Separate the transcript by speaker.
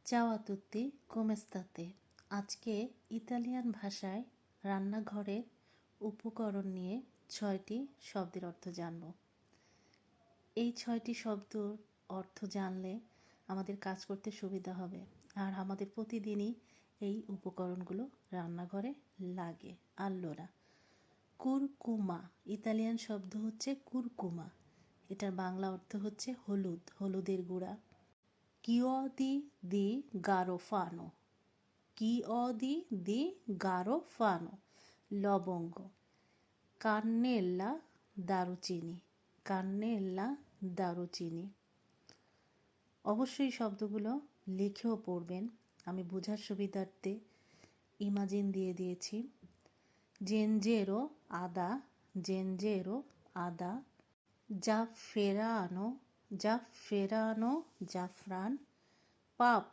Speaker 1: চাও a tutti, come state? আজকে Italian ভাষায় রান্নাঘরের উপকরণ নিয়ে 6টি শব্দের অর্থ জানব। এই 6টি শব্দর অর্থ জানলে আমাদের কাজ করতে সুবিধা হবে, আর আমাদের প্রতিদিনই এই উপকরণগুলো রান্নাঘরে লাগে। আল্লোরা, কুরকুমা ইতালিয়ান শব্দ হচ্ছে কুরকুমা। এটার বাংলা অর্থ হচ্ছে হলুদ, হলুদের গুঁড়া। Chiodi di garofano, chiodi di garofano, লবঙ্গ। কান্নেল্লা দারুচিনি, কান্নেল্লা দারুচিনি। অবশ্যই শব্দগুলো লিখেও পড়বেন, আমি বোঝার সুবিধার্থে ইমাজিন দিয়ে দিয়েছি। জেনজেরো আদা, জেনজেরো আদা। জাফেরানো, জাফরান,